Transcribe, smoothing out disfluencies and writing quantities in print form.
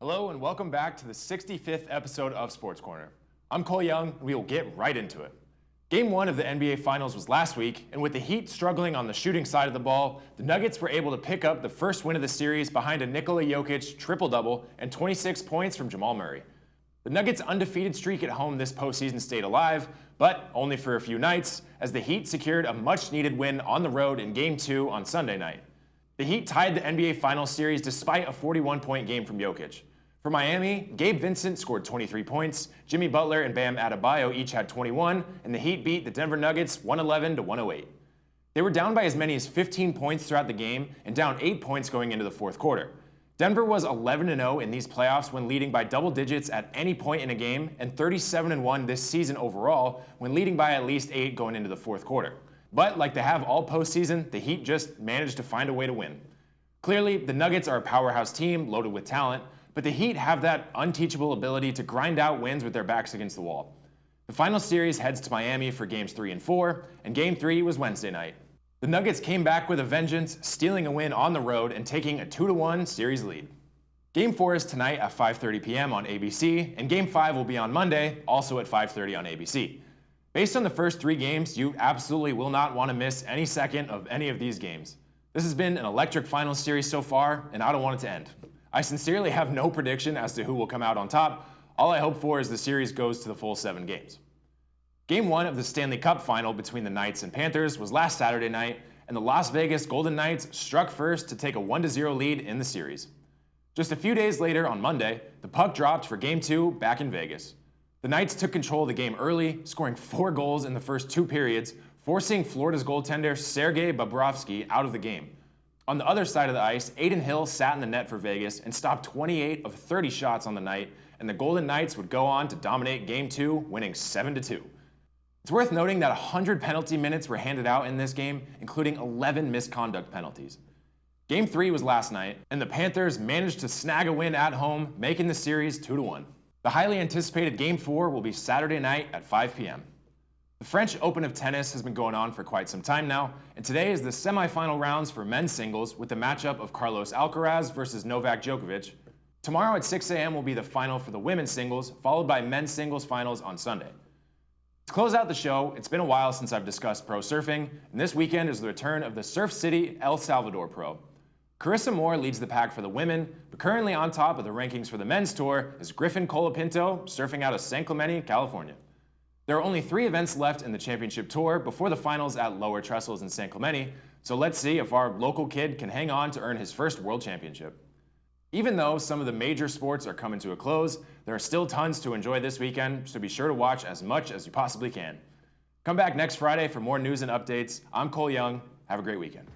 Hello and welcome back to the 65th episode of Sports Corner. I'm Cole Young, and we will get right into it. Game 1 of the NBA Finals was last week, and with the Heat struggling on the shooting side of the ball, the Nuggets were able to pick up the first win of the series behind a Nikola Jokic triple-double and 26 points from Jamal Murray. The Nuggets' undefeated streak at home this postseason stayed alive, but only for a few nights, as the Heat secured a much-needed win on the road in Game 2 on Sunday night. The Heat tied the NBA Finals series despite a 41-point game from Jokic. For Miami, Gabe Vincent scored 23 points, Jimmy Butler and Bam Adebayo each had 21, and the Heat beat the Denver Nuggets 111-108. They were down by as many as 15 points throughout the game and down 8 points going into the fourth quarter. Denver was 11-0 in these playoffs when leading by double digits at any point in a game, and 37-1 this season overall when leading by at least 8 going into the fourth quarter. But like they have all postseason, the Heat just managed to find a way to win. Clearly, the Nuggets are a powerhouse team loaded with talent, but the Heat have that unteachable ability to grind out wins with their backs against the wall. The final series heads to Miami for Games 3 and 4, and Game 3 was Wednesday night. The Nuggets came back with a vengeance, stealing a win on the road and taking a 2-1 series lead. Game 4 is tonight at 5:30 p.m. on ABC, and Game 5 will be on Monday, also at 5:30 on ABC. Based on the first 3 games, you absolutely will not want to miss any second of any of these games. This has been an electric finals series so far, and I don't want it to end. I sincerely have no prediction as to who will come out on top. All I hope for is the series goes to the full 7 games. Game 1 of the Stanley Cup final between the Knights and Panthers was last Saturday night, and the Las Vegas Golden Knights struck first to take a 1-0 lead in the series. Just a few days later, on Monday, the puck dropped for Game 2 back in Vegas. The Knights took control of the game early, scoring 4 goals in the first 2 periods, forcing Florida's goaltender Sergei Bobrovsky out of the game. On the other side of the ice, Adin Hill sat in the net for Vegas and stopped 28 of 30 shots on the night, and the Golden Knights would go on to dominate Game 2, winning 7-2. It's worth noting that 100 penalty minutes were handed out in this game, including 11 misconduct penalties. Game 3 was last night, and the Panthers managed to snag a win at home, making the series 2-1. The highly anticipated Game 4 will be Saturday night at 5 p.m. The French Open of tennis has been going on for quite some time now, and today is the semifinal rounds for men's singles with the matchup of Carlos Alcaraz versus Novak Djokovic. Tomorrow at 6 a.m. will be the final for the women's singles, followed by men's singles finals on Sunday. To close out the show, it's been a while since I've discussed pro surfing, and this weekend is the return of the Surf City El Salvador Pro. Carissa Moore leads the pack for the women, but currently on top of the rankings for the men's tour is Griffin Colapinto, surfing out of San Clemente, California. There are only 3 events left in the championship tour before the finals at Lower Trestles in San Clemente, so let's see if our local kid can hang on to earn his first world championship. Even though some of the major sports are coming to a close, there are still tons to enjoy this weekend, so be sure to watch as much as you possibly can. Come back next Friday for more news and updates. I'm Cole Young. Have a great weekend.